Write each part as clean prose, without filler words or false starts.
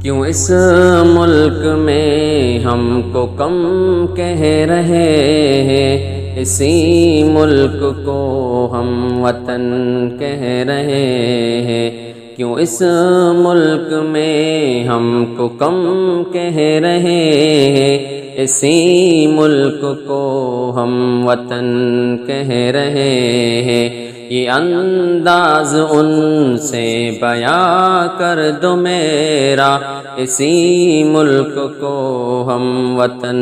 کیوں اس ملک میں ہم کو کم کہہ رہے ہیں، اسی ملک کو ہم وطن کہہ رہے ہیں۔ کیوں اس ملک میں ہم کو کم کہہ رہے ہیں، اسی ملک کو ہم وطن کہہ رہے ہیں۔ یہ انداز ان سے بیاں کر دو میرا، اسی ملک کو ہم وطن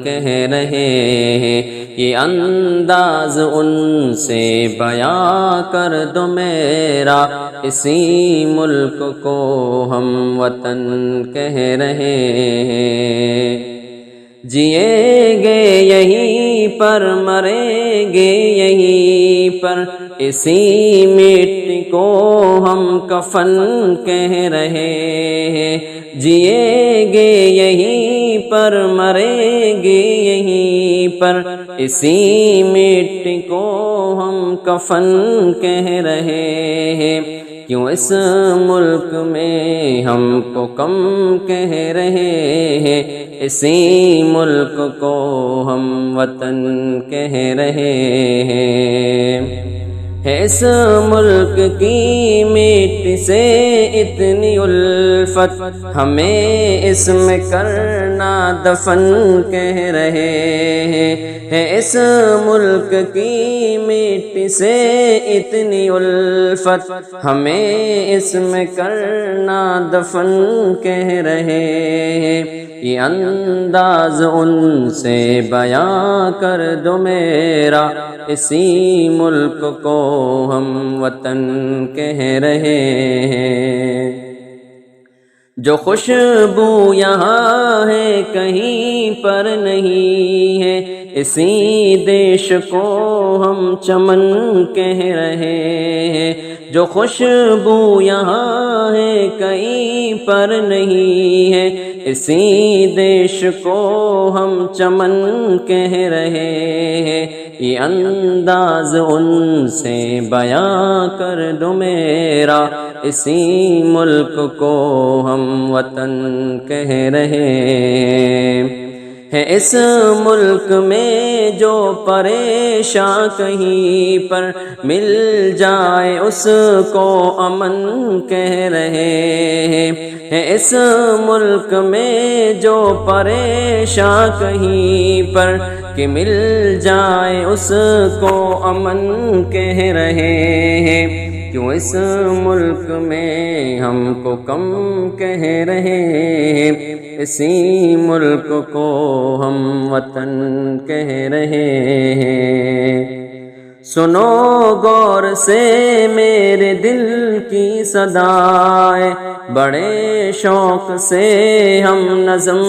کہہ رہے ہیں۔ یہ انداز ان سے بیاں کر دو میرا، اسی ملک کو ہم وطن کہہ رہے ہیں۔ جئیں گے یہیں پر، مریں گے یہیں پر، اسی مٹی کو ہم کفن کہہ رہے ہیں۔ جئیں گے یہیں پر، مریں گے یہیں پر، اسی مٹی کو ہم کفن کہہ رہے ہیں۔ کیوں اس ملک میں ہم کو کم کہہ رہے ہیں، اسی ملک کو ہم وطن کہہ رہے ہیں۔ ہے اس ملک کی مٹی سے اتنی الفت، ہمیں اس میں کرنا دفن کہہ رہے ہیں۔ ہے اس ملک کی مٹی سے اتنی الفت، ہمیں اس میں کرنا دفن کہہ رہے ہیں۔ یہ انداز ان سے بیاں کر دو میرا، اسی ملک کو ہم وطن کہہ رہے ہیں۔ جو خوشبو یہاں ہے کہیں پر نہیں ہے، اسی دیش کو ہم چمن کہہ رہے ہیں۔ جو خوشبو یہاں ہے کہیں پر نہیں ہے، اسی دیش کو ہم چمن کہہ رہے ہیں۔ یہ انداز ان سے بیاں کر دو میرا، اسی ملک کو ہم وطن کہہ رہے ہیں۔ ہے اس ملک میں جو پریشاں کہیں پر مل جائے اس کو امن کہہ رہے ہیں۔ ہے اس ملک میں جو پریشاں کہیں پر کہ مل جائے اس کو امن کہہ رہے ہیں۔ کیوں اس ملک میں ہم کو کم کہہ رہے ہیں، اسی ملک کو ہم وطن کہہ رہے ہیں۔ سنو غور سے میرے دل کی صدائے، بڑے شوق سے ہم نظم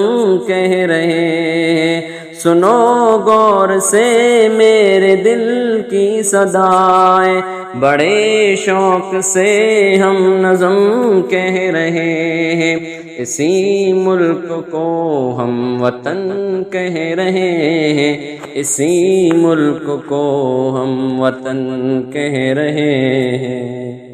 کہہ رہے ہیں۔ سنو غور سے میرے دل کی صدائے، بڑے شوق سے ہم نظم کہہ رہے ہیں۔ اسی ملک کو ہم وطن کہہ رہے ہیں، اسی ملک کو ہم وطن کہہ رہے ہیں۔